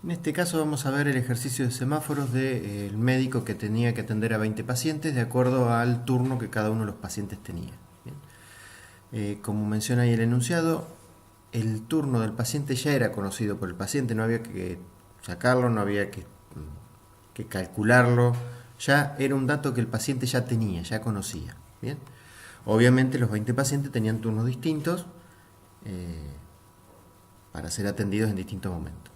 En este caso vamos a ver el ejercicio de semáforos del médico que tenía que atender a 20 pacientes de acuerdo al turno que cada uno de los pacientes tenía. Bien. Como menciona ahí el enunciado, el turno del paciente ya era conocido por el paciente, no había que sacarlo, no había que calcularlo, ya era un dato que el paciente ya tenía, ya conocía. Bien. Obviamente los 20 pacientes tenían turnos distintos para ser atendidos en distintos momentos.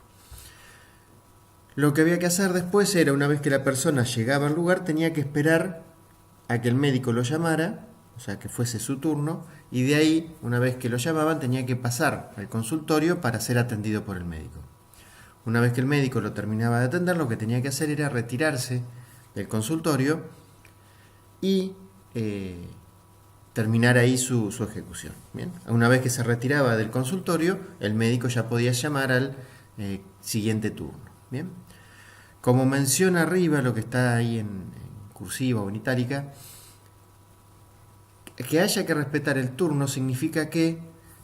Lo que había que hacer después era, una vez que la persona llegaba al lugar, tenía que esperar a que el médico lo llamara, o sea, que fuese su turno, y de ahí, una vez que lo llamaban, tenía que pasar al consultorio para ser atendido por el médico. Una vez que el médico lo terminaba de atender, lo que tenía que hacer era retirarse del consultorio y terminar ahí su ejecución. ¿Bien? Una vez que se retiraba del consultorio, el médico ya podía llamar al siguiente turno. ¿Bien? Como menciona arriba, lo que está ahí en cursiva o en itálica, que haya que respetar el turno significa que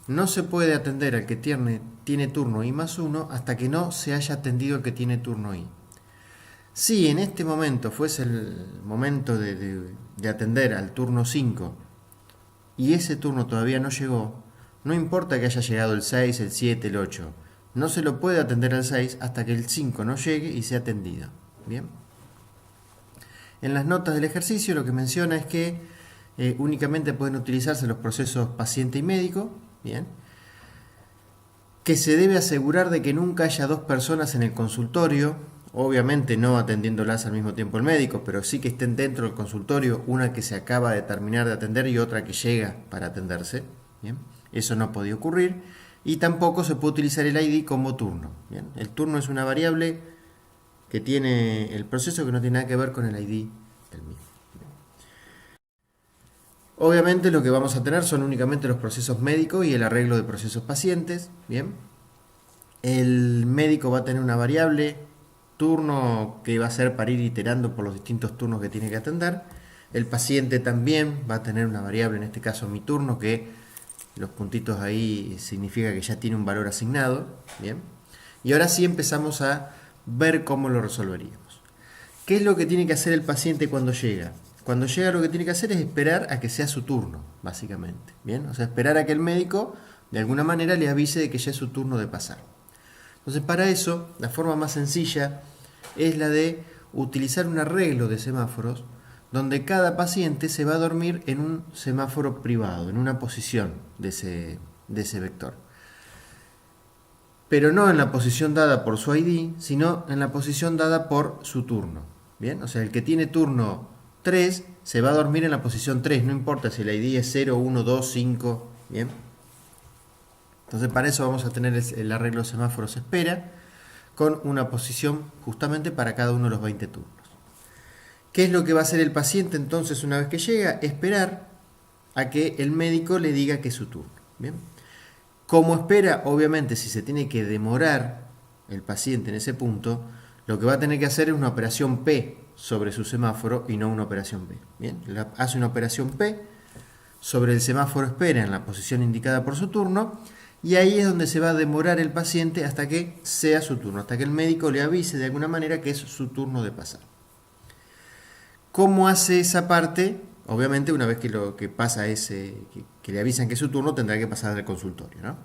no se puede atender al que tiene turno I más 1 hasta que no se haya atendido al que tiene turno I. Si en este momento fuese el momento de atender al turno 5 y ese turno todavía no llegó, no importa que haya llegado el 6, el 7, el 8, no se lo puede atender al 6 hasta que el 5 no llegue y sea atendido. ¿Bien? En las notas del ejercicio lo que menciona es que únicamente pueden utilizarse los procesos paciente y médico, ¿bien? Que se debe asegurar de que nunca haya dos personas en el consultorio, obviamente no atendiéndolas al mismo tiempo el médico, pero sí que estén dentro del consultorio, una que se acaba de terminar de atender y otra que llega para atenderse. ¿Bien? Eso no podía ocurrir. Y tampoco se puede utilizar el ID como turno. ¿Bien? El turno es una variable que tiene el proceso que no tiene nada que ver con el ID del mismo. Obviamente lo que vamos a tener son únicamente los procesos médicos y el arreglo de procesos pacientes. Bien. El médico va a tener una variable turno que va a ser para ir iterando por los distintos turnos que tiene que atender. El paciente también va a tener una variable, en este caso mi turno, que los puntitos ahí significa que ya tiene un valor asignado. Bien. Y ahora sí empezamos a ver cómo lo resolveríamos. ¿Qué es lo que tiene que hacer el paciente cuando llega? Cuando llega lo que tiene que hacer es esperar a que sea su turno, básicamente. ¿Bien? O sea, esperar a que el médico de alguna manera le avise de que ya es su turno de pasar. Entonces, para eso, la forma más sencilla es la de utilizar un arreglo de semáforos donde cada paciente se va a dormir en un semáforo privado, en una posición de ese vector. Pero no en la posición dada por su ID, sino en la posición dada por su turno. ¿Bien? O sea, el que tiene turno 3 se va a dormir en la posición 3, no importa si el ID es 0, 1, 2, 5. ¿Bien? Entonces para eso vamos a tener el arreglo de semáforos espera con una posición justamente para cada uno de los 20 turnos. ¿Qué es lo que va a hacer el paciente entonces una vez que llega? Esperar a que el médico le diga que es su turno. ¿Bien? Como espera, obviamente, si se tiene que demorar el paciente en ese punto, lo que va a tener que hacer es una operación P sobre su semáforo y no una operación B. ¿Bien? Hace una operación P sobre el semáforo espera en la posición indicada por su turno y ahí es donde se va a demorar el paciente hasta que sea su turno, hasta que el médico le avise de alguna manera que es su turno de pasar. ¿Cómo hace esa parte? Obviamente una vez que lo que pasa es que le avisan que es su turno, tendrá que pasar al consultorio, ¿no?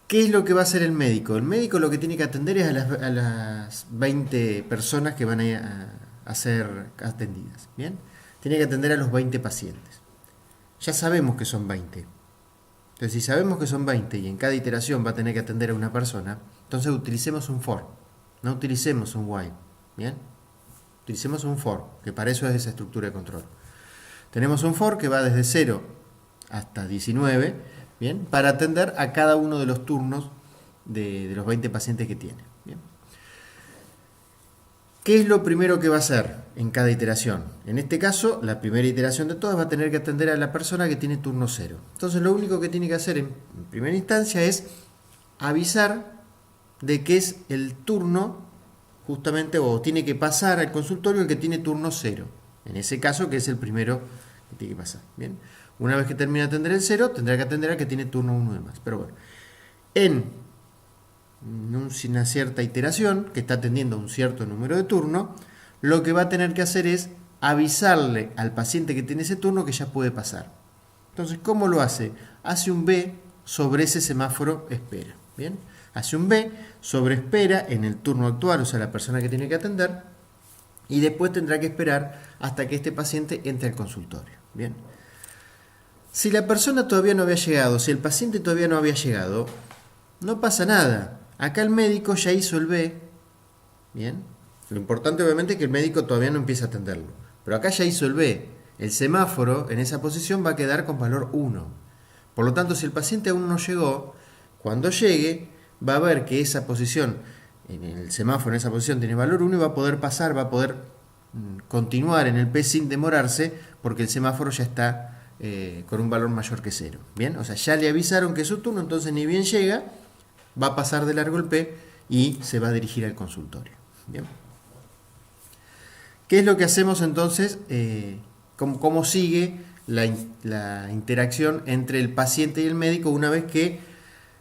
¿Qué es lo que va a hacer el médico? El médico lo que tiene que atender es a las 20 personas que van a ser atendidas. ¿Bien? Tiene que atender a los 20 pacientes. Ya sabemos que son 20. Entonces, si sabemos que son 20 y en cada iteración va a tener que atender a una persona, entonces utilicemos un for, no utilicemos un while. ¿Bien? Utilicemos un for, que para eso es esa estructura de control. Tenemos un for que va desde 0 hasta 19, ¿bien? Para atender a cada uno de los turnos de los 20 pacientes que tiene. ¿Bien? ¿Qué es lo primero que va a hacer en cada iteración? En este caso, la primera iteración de todas va a tener que atender a la persona que tiene turno 0. Entonces, lo único que tiene que hacer en primera instancia es avisar de que es el turno, justamente, o tiene que pasar al consultorio el que tiene turno 0. En ese caso, que es el primero que tiene que pasar. ¿Bien? Una vez que termine de atender el 0, tendrá que atender al que tiene turno 1 de más. Pero bueno, en una cierta iteración, que está atendiendo a un cierto número de turnos, lo que va a tener que hacer es avisarle al paciente que tiene ese turno que ya puede pasar. Entonces, ¿cómo lo hace? Hace un B sobre ese semáforo espera. ¿Bien? Hace un B sobre espera en el turno actual, o sea, la persona que tiene que atender, y después tendrá que esperar hasta que este paciente entre al consultorio. Bien. Si la persona todavía no había llegado, si el paciente todavía no había llegado, no pasa nada. Acá el médico ya hizo el B. Bien. Lo importante obviamente es que el médico todavía no empieza a atenderlo. Pero acá ya hizo el B. El semáforo en esa posición va a quedar con valor 1. Por lo tanto, si el paciente aún no llegó, cuando llegue va a ver que esa posición, en el semáforo en esa posición tiene valor 1 y va a poder pasar, va a poder continuar en el P sin demorarse porque el semáforo ya está con un valor mayor que 0. Bien, o sea, ya le avisaron que es su turno, entonces ni bien llega, va a pasar de largo el P y se va a dirigir al consultorio. Bien. ¿Qué es lo que hacemos entonces? ¿Cómo sigue la interacción entre el paciente y el médico una vez que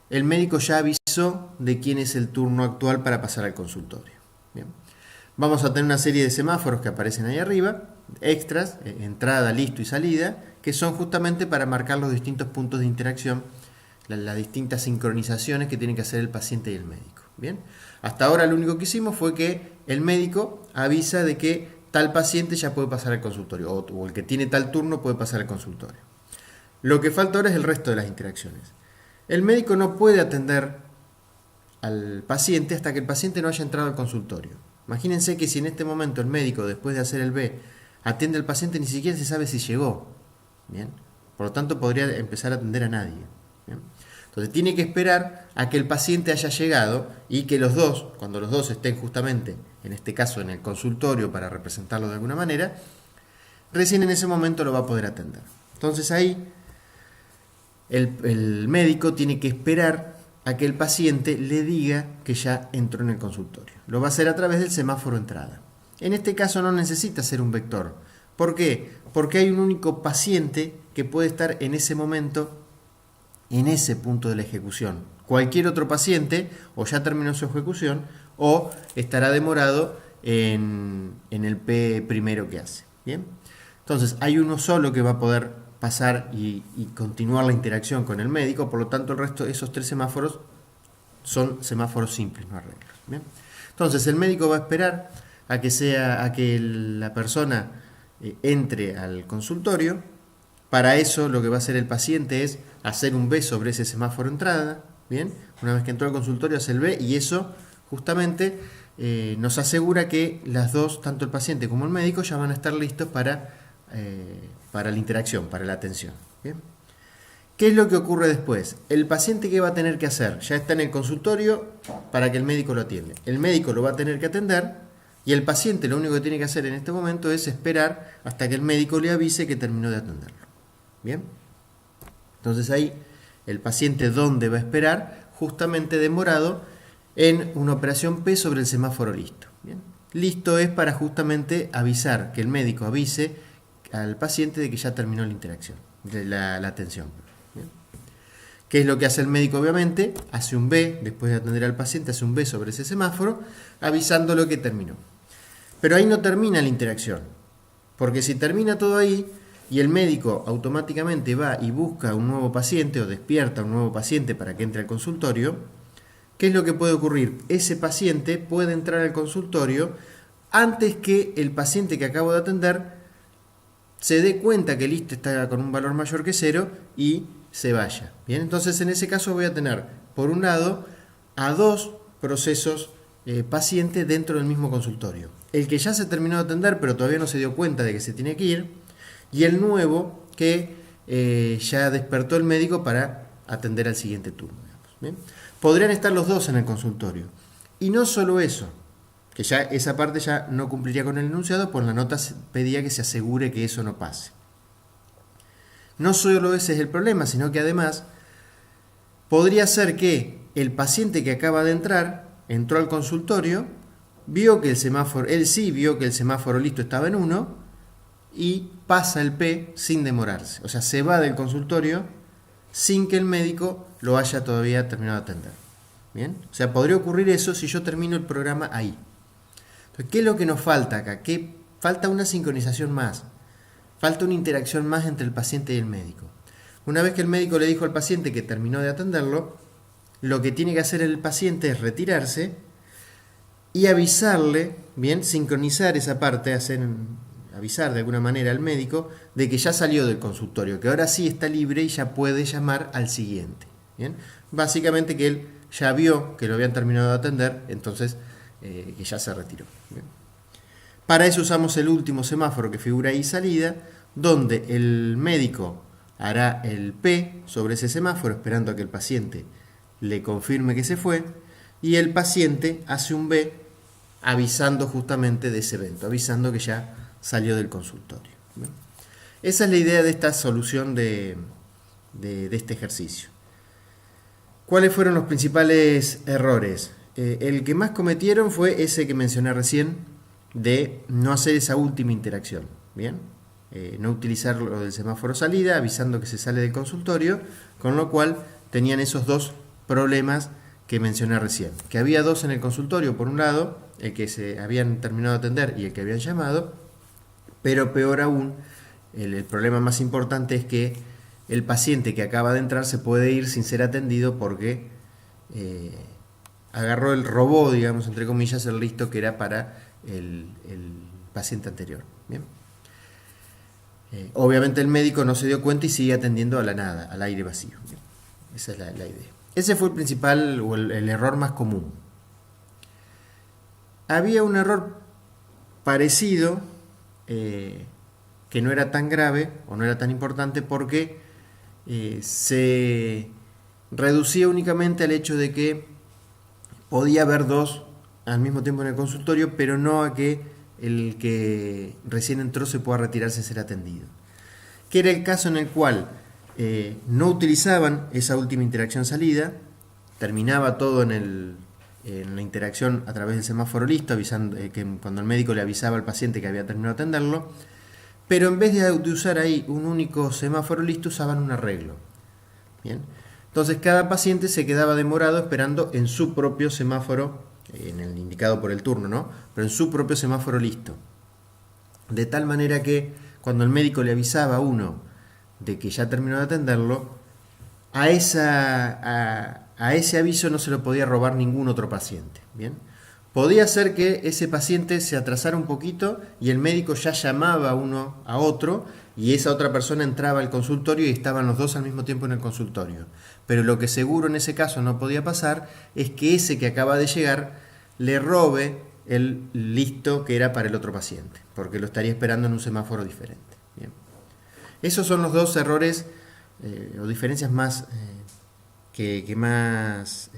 el médico ya avisó de quién es el turno actual para pasar al consultorio? Bien. Vamos a tener una serie de semáforos que aparecen ahí arriba, extras, entrada, listo y salida, que son justamente para marcar los distintos puntos de interacción, las distintas sincronizaciones que tienen que hacer el paciente y el médico. Bien. Hasta ahora lo único que hicimos fue que el médico avisa de que tal paciente ya puede pasar al consultorio, o el que tiene tal turno puede pasar al consultorio. Lo que falta ahora es el resto de las interacciones. El médico no puede atender al paciente hasta que el paciente no haya entrado al consultorio. Imagínense que si en este momento el médico, después de hacer el B, atiende al paciente, ni siquiera se sabe si llegó. ¿Bien? Por lo tanto, podría empezar a atender a nadie. ¿Bien? Entonces, tiene que esperar a que el paciente haya llegado y que los dos, cuando los dos estén justamente, en este caso en el consultorio para representarlo de alguna manera, recién en ese momento lo va a poder atender. Entonces ahí el médico tiene que esperar a que el paciente le diga que ya entró en el consultorio. Lo va a hacer a través del semáforo entrada. En este caso no necesita ser un vector. ¿Por qué? Porque hay un único paciente que puede estar en ese momento, en ese punto de la ejecución. Cualquier otro paciente o ya terminó su ejecución o estará demorado en el P primero que hace. ¿Bien? Entonces hay uno solo que va a poder pasar y continuar la interacción con el médico, por lo tanto el resto de esos 3 semáforos son semáforos simples, no arreglos. ¿Bien? Entonces el médico va a esperar a que la persona entre al consultorio. Para eso lo que va a hacer el paciente es hacer un B sobre ese semáforo entrada. ¿Bien? Una vez que entró al consultorio hace el B y eso justamente nos asegura que las dos, tanto el paciente como el médico, ya van a estar listos para la interacción, para la atención. ¿Bien? ¿Qué es lo que ocurre después? El paciente, ¿qué va a tener que hacer? Ya está en el consultorio para que el médico lo atienda. El médico lo va a tener que atender y el paciente lo único que tiene que hacer en este momento es esperar hasta que el médico le avise que terminó de atenderlo. ¿Bien? Entonces ahí el paciente, ¿dónde va a esperar? Justamente demorado en una operación P sobre el semáforo listo. ¿Bien? Listo es para justamente avisar, que el médico avise al paciente de que ya terminó la interacción, de la atención. ¿Bien? ¿Qué es lo que hace el médico? Obviamente hace un B, después de atender al paciente, hace un B sobre ese semáforo, avisándolo que terminó. Pero ahí no termina la interacción, porque si termina todo ahí y el médico automáticamente va y busca un nuevo paciente o despierta un nuevo paciente para que entre al consultorio, ¿qué es lo que puede ocurrir? Ese paciente puede entrar al consultorio antes que el paciente que acabo de atender se dé cuenta que listo está con un valor mayor que 0 y se vaya. Bien, entonces en ese caso voy a tener, por un lado, a 2 procesos pacientes dentro del mismo consultorio. El que ya se terminó de atender pero todavía no se dio cuenta de que se tiene que ir, y el nuevo que ya despertó el médico para atender al siguiente turno. ¿Bien? Podrían estar los dos en el consultorio. Y no solo eso, que ya esa parte ya no cumpliría con el enunciado, pues la nota pedía que se asegure que eso no pase. No solo ese es el problema, sino que además podría ser que el paciente que acaba de entrar, entró al consultorio, vio que el semáforo, él sí vio que el semáforo listo estaba en 1 y pasa el P sin demorarse. O sea, se va del consultorio sin que el médico lo haya todavía terminado de atender. ¿Bien? O sea, podría ocurrir eso si yo termino el programa ahí. Entonces, ¿qué es lo que nos falta acá? Que falta una sincronización más. Falta una interacción más entre el paciente y el médico. Una vez que el médico le dijo al paciente que terminó de atenderlo, lo que tiene que hacer el paciente es retirarse y avisarle, bien, sincronizar esa parte, avisar de alguna manera al médico de que ya salió del consultorio, que ahora sí está libre y ya puede llamar al siguiente. Bien, básicamente que él ya vio que lo habían terminado de atender, entonces que ya se retiró. Bien. Para eso usamos el último semáforo que figura ahí, salida, donde el médico hará el P sobre ese semáforo esperando a que el paciente le confirme que se fue, y el paciente hace un B avisando justamente de ese evento, avisando que ya salió del consultorio. ¿Bien? Esa es la idea de esta solución de este ejercicio. ¿Cuáles fueron los principales errores? El que más cometieron fue ese que mencioné recién, de no hacer esa última interacción. ¿Bien? No utilizar lo del semáforo salida, avisando que se sale del consultorio, con lo cual tenían esos dos problemas que mencioné recién. Que había dos en el consultorio, por un lado, el que se habían terminado de atender y el que habían llamado, pero peor aún, el problema más importante es que el paciente que acaba de entrar se puede ir sin ser atendido porque agarró el robó, digamos, entre comillas, el listo que era para el paciente anterior. ¿Bien? Obviamente el médico no se dio cuenta y sigue atendiendo a la nada, al aire vacío. ¿Bien? Esa es la idea. Ese fue el principal o el error más común. Había un error parecido que no era tan grave o no era tan importante porque se reducía únicamente al hecho de que podía haber dos al mismo tiempo en el consultorio, pero no a que el que recién entró se pueda retirar sin ser atendido. Que era el caso en el cual no utilizaban esa última interacción salida, terminaba todo en la interacción a través del semáforo listo, avisando que cuando el médico le avisaba al paciente que había terminado de atenderlo, pero en vez de usar ahí un único semáforo listo, usaban un arreglo. Bien. Entonces cada paciente se quedaba demorado esperando en su propio semáforo, en el indicado por el turno, ¿no? Pero en su propio semáforo listo. De tal manera que cuando el médico le avisaba a uno de que ya terminó de atenderlo, a ese aviso no se lo podía robar ningún otro paciente. ¿Bien? Podía ser que ese paciente se atrasara un poquito y el médico ya llamaba a uno a otro y esa otra persona entraba al consultorio y estaban los dos al mismo tiempo en el consultorio. Pero lo que seguro en ese caso no podía pasar es que ese que acaba de llegar le robe el listo que era para el otro paciente, porque lo estaría esperando en un semáforo diferente. Bien. Esos son los dos errores o diferencias más que más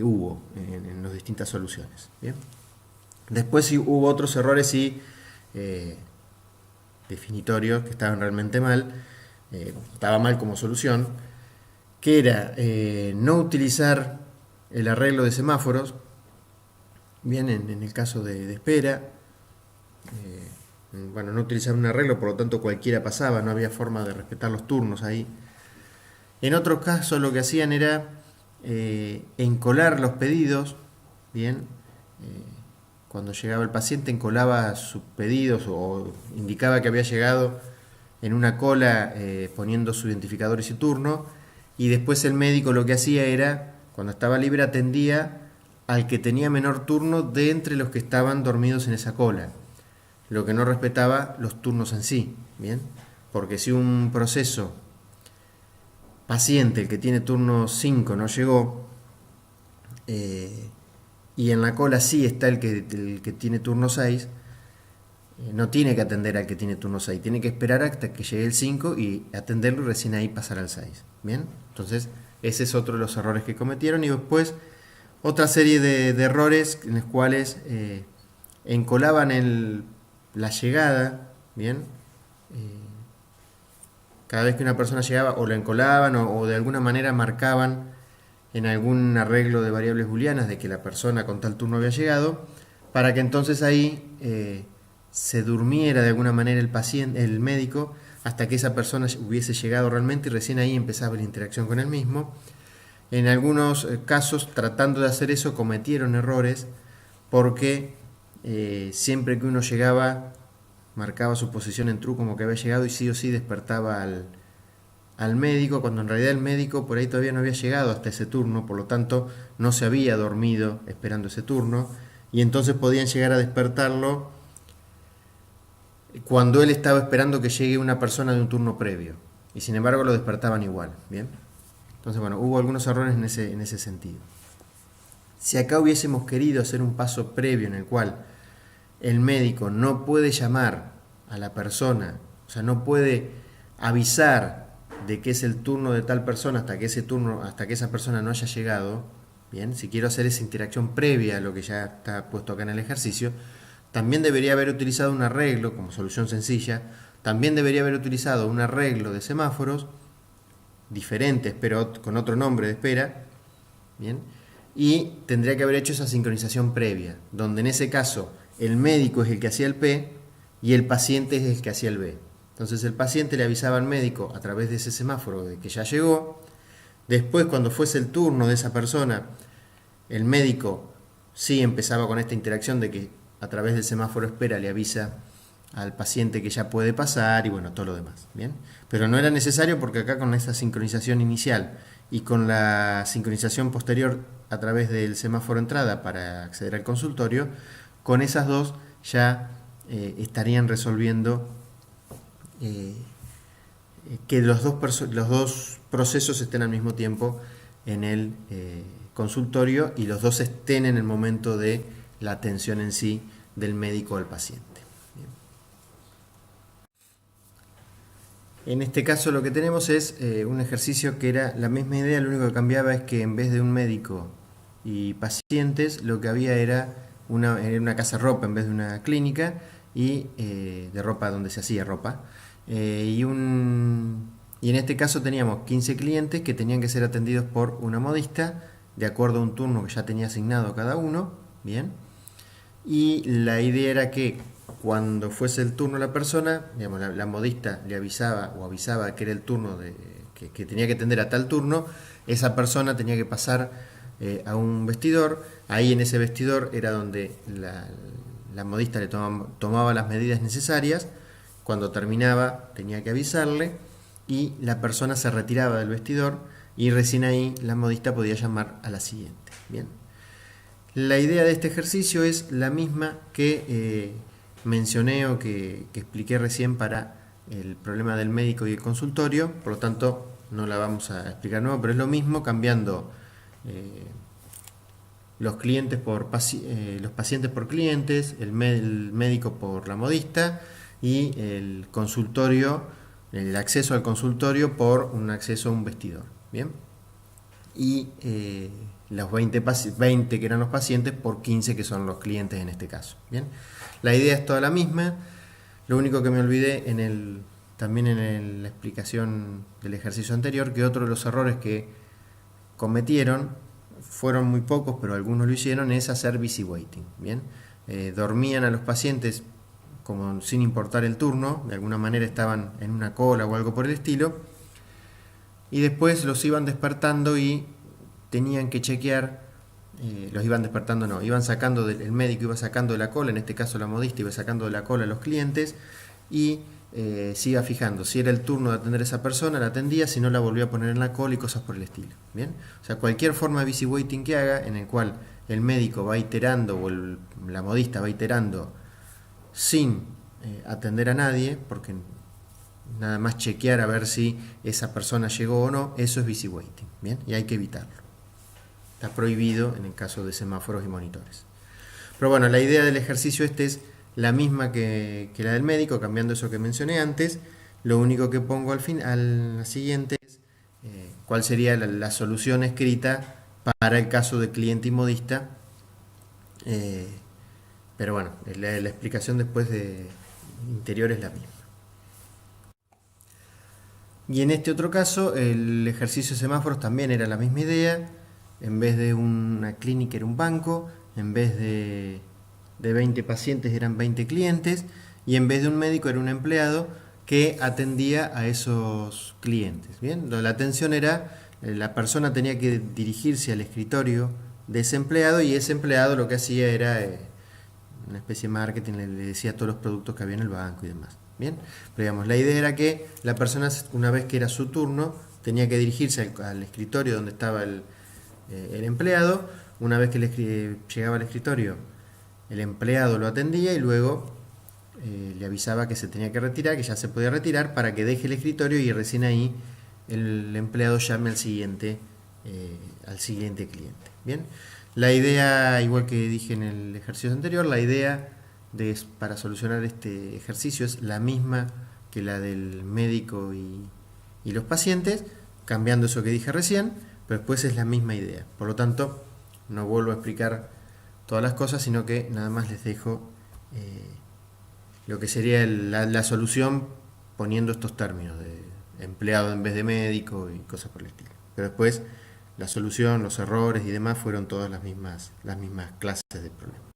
hubo en las distintas soluciones. ¿Bien? Después sí hubo otros errores definitorios que estaban realmente mal, estaba mal como solución, que era no utilizar el arreglo de semáforos, bien, en el caso de espera, bueno, no utilizar un arreglo, por lo tanto cualquiera pasaba, no había forma de respetar los turnos ahí. En otros casos lo que hacían era encolar los pedidos, bien, cuando llegaba el paciente encolaba sus pedidos o indicaba que había llegado en una cola poniendo su identificador y su turno, y después el médico lo que hacía era, cuando estaba libre, atendía al que tenía menor turno de entre los que estaban dormidos en esa cola, lo que no respetaba los turnos en sí, ¿bien? Porque si un proceso paciente, el que tiene turno 5, no llegó, y en la cola sí está el que tiene turno 6, no tiene que atender al que tiene turno 6, tiene que esperar hasta que llegue el 5 y atenderlo y recién ahí pasar al 6. ¿Bien? Entonces, ese es otro de los errores que cometieron. Y después, otra serie de errores en los cuales encolaban la llegada, ¿bien? Cada vez que una persona llegaba, o la encolaban o de alguna manera marcaban en algún arreglo de variables booleanas de que la persona con tal turno había llegado, para que entonces ahí se durmiera de alguna manera el médico, hasta que esa persona hubiese llegado realmente y recién ahí empezaba la interacción con él mismo. En algunos casos, tratando de hacer eso, cometieron errores porque siempre que uno llegaba, marcaba su posición en true como que había llegado y sí o sí despertaba al médico, cuando en realidad el médico por ahí todavía no había llegado hasta ese turno, por lo tanto no se había dormido esperando ese turno, y entonces podían llegar a despertarlo cuando él estaba esperando que llegue una persona de un turno previo, y sin embargo lo despertaban igual, ¿bien? Entonces, bueno, hubo algunos errores en ese sentido. Si acá hubiésemos querido hacer un paso previo en el cual el médico no puede llamar a la persona, o sea, no puede avisar de que es el turno de tal persona hasta que esa persona no haya llegado, bien, si quiero hacer esa interacción previa a lo que ya está puesto acá en el ejercicio, también debería haber utilizado un arreglo como solución sencilla, también debería haber utilizado un arreglo de semáforos diferentes, pero con otro nombre de espera, bien, y tendría que haber hecho esa sincronización previa, donde en ese caso el médico es el que hacía el P y el paciente es el que hacía el B. Entonces el paciente le avisaba al médico a través de ese semáforo de que ya llegó. Después, cuando fuese el turno de esa persona, el médico sí empezaba con esta interacción de que a través del semáforo espera le avisa al paciente que ya puede pasar y bueno, todo lo demás, ¿bien? Pero no era necesario porque acá con esa sincronización inicial y con la sincronización posterior a través del semáforo entrada para acceder al consultorio, con esas dos ya estarían resolviendo que los dos procesos estén al mismo tiempo en el consultorio y los dos estén en el momento de la atención en sí del médico al paciente. Bien. En este caso lo que tenemos es un ejercicio que era la misma idea, lo único que cambiaba es que en vez de un médico y pacientes, lo que había era una casa de ropa en vez de una clínica y de ropa donde se hacía ropa. Y en este caso teníamos 15 clientes que tenían que ser atendidos por una modista de acuerdo a un turno que ya tenía asignado a cada uno, bien. Y la idea era que cuando fuese el turno de la persona, digamos, la modista le avisaba que era el turno que tenía que atender a tal turno, esa persona tenía que pasar a un vestidor. Ahí en ese vestidor era donde la modista le tomaba las medidas necesarias. Cuando terminaba tenía que avisarle y la persona se retiraba del vestidor y recién ahí la modista podía llamar a la siguiente. Bien. La idea de este ejercicio es la misma que mencioné o que expliqué recién para el problema del médico y el consultorio, por lo tanto no la vamos a explicar nuevo, pero es lo mismo cambiando los clientes los pacientes por clientes, el médico por la modista y el consultorio, el acceso al consultorio por un acceso a un vestidor. Bien. Y los 20 que eran los pacientes por 15 que son los clientes en este caso. Bien. La idea es toda la misma, lo único que me olvidé también en la explicación del ejercicio anterior, que otro de los errores que cometieron, fueron muy pocos, pero algunos lo hicieron, es hacer busy waiting. Bien. Dormían a los pacientes como sin importar el turno, de alguna manera estaban en una cola o algo por el estilo, y después los iban despertando y tenían que chequear, iban sacando, el médico iba sacando de la cola, en este caso la modista iba sacando de la cola a los clientes y se iba fijando si era el turno de atender a esa persona, la atendía, si no la volvía a poner en la cola y cosas por el estilo. Bien, o sea, cualquier forma de busy waiting que haga, en el cual el médico va iterando o la modista va iterando sin atender a nadie, porque nada más chequear a ver si esa persona llegó o no, eso es busy waiting, ¿bien? Y hay que evitarlo. Está prohibido en el caso de semáforos y monitores. Pero bueno, la idea del ejercicio es la misma que la del médico, cambiando eso que mencioné antes. Lo único que pongo al siguiente es cuál sería la solución escrita para el caso de cliente y modista. Pero bueno, la explicación después de interior es la misma. Y en este otro caso, el ejercicio de semáforos también era la misma idea. En vez de una clínica era un banco, en vez de 20 pacientes eran 20 clientes y en vez de un médico era un empleado que atendía a esos clientes. Bien, la atención era la persona tenía que dirigirse al escritorio de ese empleado y ese empleado lo que hacía era una especie de marketing, le decía todos los productos que había en el banco y demás. Bien, pero digamos, la idea era que la persona, una vez que era su turno, tenía que dirigirse al escritorio donde estaba el empleado. Una vez que llegaba al escritorio, el empleado lo atendía y luego le avisaba que se tenía que retirar, que ya se podía retirar, para que deje el escritorio y recién ahí el empleado llame al siguiente cliente. Bien, la idea, igual que dije en el ejercicio anterior, la idea para solucionar este ejercicio es la misma que la del médico y los pacientes, cambiando eso que dije recién, pero después es la misma idea. Por lo tanto, no vuelvo a explicar todas las cosas, sino que nada más les dejo lo que sería la solución poniendo estos términos de empleado en vez de médico y cosas por el estilo. Pero después la solución, los errores y demás fueron todas las mismas clases de problemas.